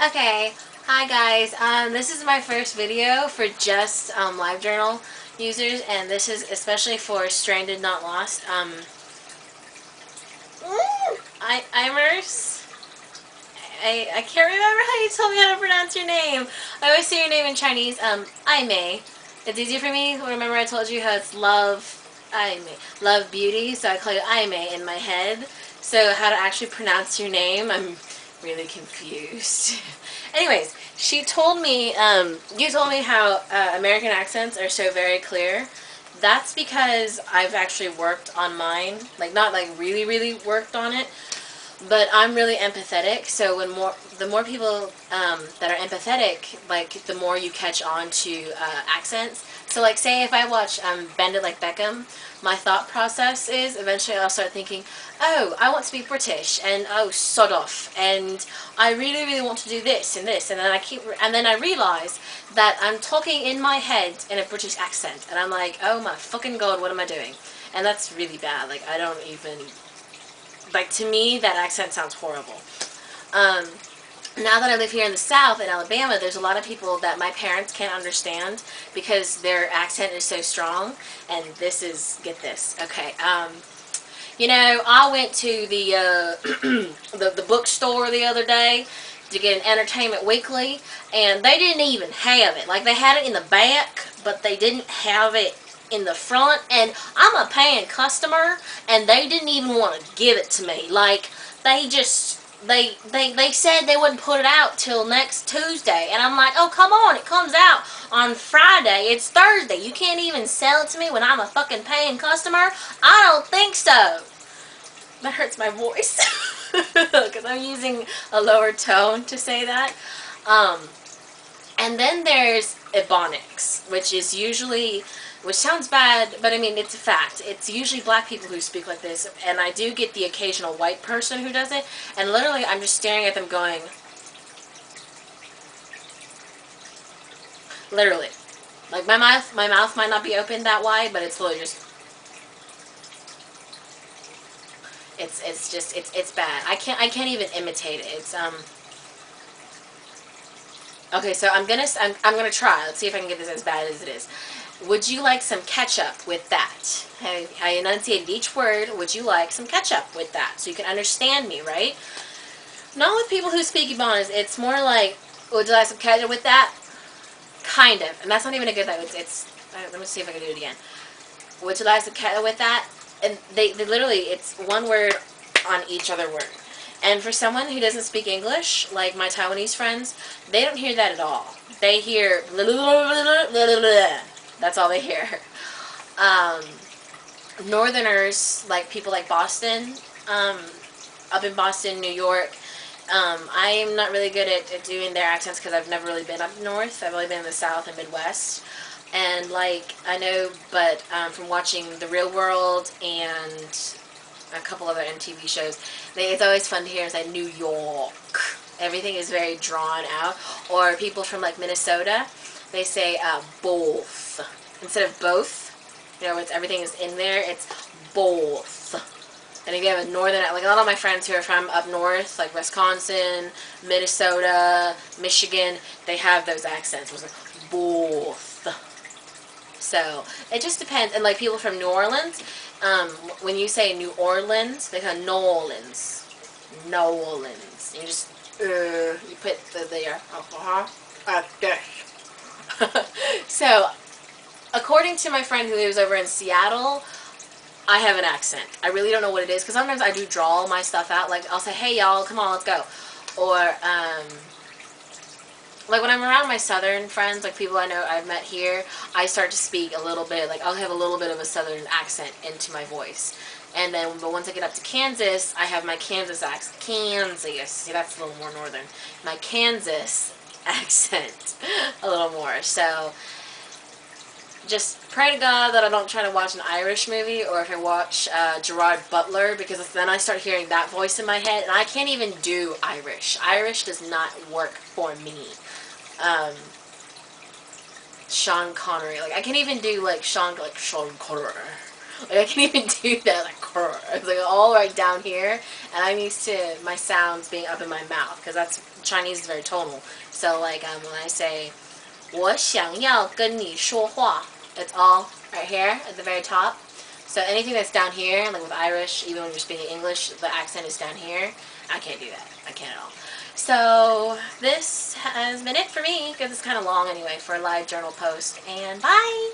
Okay, hi guys. This is my first video for just LiveJournal users, and this is especially for Stranded Not Lost. Imers. I can't remember how you told me how to pronounce your name. I always say your name in Chinese. Aimei. It's easier for me. Remember I told you how it's love, Aimei, love beauty. So I call you Aimei in my head. So how to actually pronounce your name, I'm really confused. Anyways, she told me, you told me how American accents are so very clear. That's because I've actually worked on mine. Like, not like really worked on it, but I'm really empathetic. So the more people that are empathetic, like the more you catch on to accents. So like, say if I watch Bend It Like Beckham, my thought process is eventually I'll start thinking, oh, I want to be British, and oh, sod off, and I really want to do this and this, and then I realize that I'm talking in my head in a British accent, and I'm like, oh my fucking god, what am I doing? And that's really bad. Like, I don't even, like, to me, that accent sounds horrible. Um, Now that I live here in the South, in Alabama, there's a lot of people that my parents can't understand because their accent is so strong. And this is, get this, okay. I went to the the bookstore the other day to get an Entertainment Weekly, and they didn't even have it. Like, they had it in the back, but they didn't have it in the front, and I'm a paying customer, and they didn't even want to give it to me. Like, they just, they said they wouldn't put it out till next Tuesday, and I'm like, oh, come on, it comes out on Friday. It's Thursday. You can't even sell it to me when I'm a fucking paying customer? I don't think so. That hurts my voice because I'm using a lower tone to say that. Um, and then there's Ebonics, which sounds bad, but I mean, it's a fact. It's usually black people who speak like this, and I do get the occasional white person who does it, and literally I'm just staring at them going, literally. Like, my mouth might not be open that wide, but it's literally just, it's bad. I can't even imitate it. Okay, so I'm gonna try. Let's see if I can get this as bad as it is. Would you like some ketchup with that? I enunciated each word. Would you like some ketchup with that? So you can understand me, right? Not with people who speak Ebonics. It's more like, would you like some ketchup with that? Kind of. And that's not even a good thing. Let me see if I can do it again. Would you like some ketchup with that? And they literally, it's one word on each other word. And for someone who doesn't speak English, like my Taiwanese friends, they don't hear that at all. They hear blah, blah, blah, blah, blah. That's all they hear. Um, Northerners, like people like Boston, up in Boston, New York, I am not really good at doing their accents because I've never really been up north. I've only been in the South and Midwest. And, like, I know, but from watching The Real World and a couple other MTV shows, it's always fun to hear say New York. Everything is very drawn out. Or people from, like, Minnesota, they say both. Instead of both, everything is in there, it's both. And if you have a northern, like a lot of my friends who are from up north, like Wisconsin, Minnesota, Michigan, they have those accents. It's like, both. So, it just depends. And like people from New Orleans, when you say New Orleans, they call New Orleans. New Orleans. You just, you put the So, according to my friend who lives over in Seattle, I have an accent. I really don't know what it is, because sometimes I do draw my stuff out. Like, I'll say, hey, y'all, come on, let's go. Or, like, when I'm around my southern friends, like people I know I've met here, I start to speak a little bit, like, I'll have a little bit of a southern accent into my voice. And then, but once I get up to Kansas, I have my Kansas accent. Kansas. See, that's a little more northern. My Kansas accent a little more. So, just pray to God that I don't try to watch an Irish movie, or if I watch Gerard Butler, because then I start hearing that voice in my head, and I can't even do Irish. Irish does not work for me. Sean Connery, like I can't even do like Sean Connery. Like I can't even do that like It's like all right down here, and I'm used to my sounds being up in my mouth because that's Chinese is very tonal. So like when I say 我想要跟你说话, it's all right here at the very top. So anything that's down here, like with Irish, even when you're speaking English, the accent is down here. I can't do that. I can't at all. So this has been it for me, because it's kind of long anyway for a live journal post. And bye!